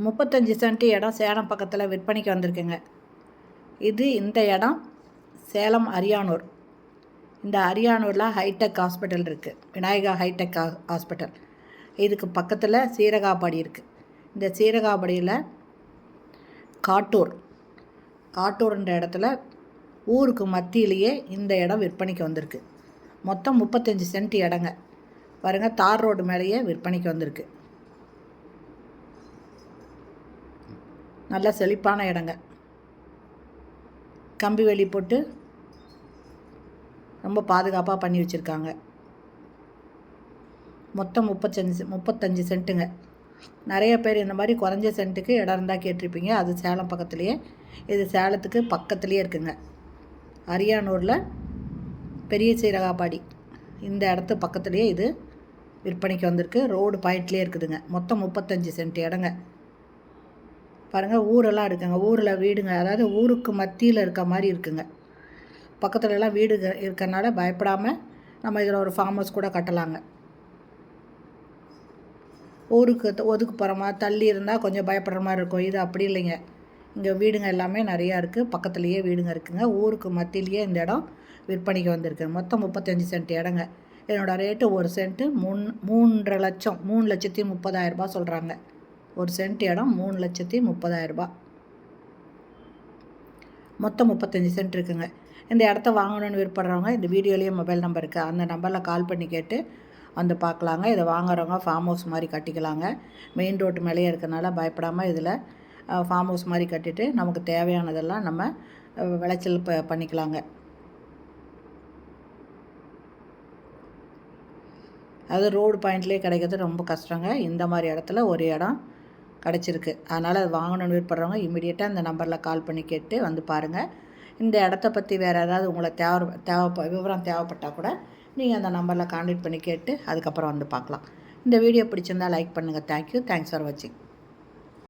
35 send இடம் சேலம் பக்கத்தில் விற்பனைக்கு வந்திருக்குங்க. இந்த இடம் சேலம் அரியானூர். இந்த அரியானூரில் ஹைடெக் ஹாஸ்பிட்டல் இருக்குது, விநாயகா ஹைடெக் ஹாஸ்பிட்டல். இதுக்கு பக்கத்தில் சீரகாபாடி இருக்குது. இந்த சீரகாபாடியில் காட்டூர்ன்ற இடத்துல ஊருக்கு மத்தியிலேயே இந்த இடம் விற்பனைக்கு வந்திருக்கு. மொத்தம் 35 சென்ட் இடங்க பாருங்கள். தார் ரோடு மேலேயே விற்பனைக்கு வந்திருக்கு. நல்ல செழிப்பான இடங்க. கம்பி வேலி போட்டு ரொம்ப பாதுகாப்பாக பண்ணி வச்சுருக்காங்க. மொத்தம் 35 சென்ட்டுங்க. நிறைய பேர் இந்த மாதிரி குறைஞ்ச சென்ட்டுக்கு இடம் இருந்தால் கேட்டிருப்பீங்க. அது சேலம் பக்கத்துலேயே, இது சேலத்துக்கு பக்கத்துலேயே இருக்குங்க. அரியானூரில் பெரிய சீரகாபாடி இந்த இடத்து பக்கத்துலேயே இது விற்பனைக்கு வந்திருக்கு. ரோடு பாயிண்ட்லேயே இருக்குதுங்க. மொத்தம் 35 சென்ட் இடங்க பாருங்கள். ஊரெல்லாம் இருக்குங்க. ஊரில் வீடுங்க, அதாவது ஊருக்கு மத்தியில் இருக்க மாதிரி இருக்குங்க. பக்கத்துலலாம் வீடு இருக்கிறனால பயப்படாமல் நம்ம இதில் ஒரு ஃபார்ம் ஹவுஸ் கூட கட்டலாங்க. ஊருக்கு ஒதுக்குப்புறமா தள்ளி இருந்தால் கொஞ்சம் பயப்படுற மாதிரி இருக்கும். இது அப்படி இல்லைங்க. இங்கே வீடுங்க எல்லாமே நிறையா இருக்குது. பக்கத்துலேயே வீடுங்க இருக்குங்க. ஊருக்கு மத்தியிலேயே இந்த இடம் விற்பனைக்கு வந்திருக்கு. மொத்தம் 35 சென்ட் இடங்க. என்னோடய ரேட்டு ஒரு சென்ட்டு 3.5 லட்சம், 3,30,000 சொல்கிறாங்க. ஒரு சென்ட் இடம் 3,30,000. மொத்தம் 35 சென்ட் இருக்குங்க. இந்த இடத்த வாங்கணுன்னு விருப்பப்படுறவங்க இந்த வீடியோலேயே மொபைல் நம்பர் இருக்குது, அந்த நம்பரில் கால் பண்ணி கேட்டு வந்து பார்க்கலாங்க. இதை வாங்குறவங்க ஃபார்ம் ஹவுஸ் மாதிரி கட்டிக்கலாங்க. மெயின் ரோட்டு மேலேயே இருக்கிறனால பயப்படாமல் இதில் ஃபார்ம் ஹவுஸ் மாதிரி கட்டிட்டு நமக்கு தேவையானதெல்லாம் நம்ம விளைச்சல் பண்ணிக்கலாங்க. அது ரோடு பாயிண்ட்லேயே கிடைக்கிறது ரொம்ப கஷ்டங்க. இந்த மாதிரி இடத்துல ஒரு இடம் கிடச்சிருக்கு. அதனால் அது வாங்கணுன்னு விருப்பப்படுறவங்க இம்மிடியேட்டாக இந்த நம்பரில் கால் பண்ணி கேட்டு வந்து பாருங்கள். இந்த இடத்த பற்றி வேறு ஏதாவது உங்களுக்கு விவரம் தேவைப்பட்டால் கூட நீங்கள் அந்த நம்பரில் கான்டாக்ட் பண்ணி கேட்டு அதுக்கப்புறம் வந்து பார்க்கலாம். இந்த வீடியோ பிடிச்சிருந்தால் லைக் பண்ணுங்கள். தேங்க்யூ. தேங்க்ஸ் ஃபார் வாட்சிங்.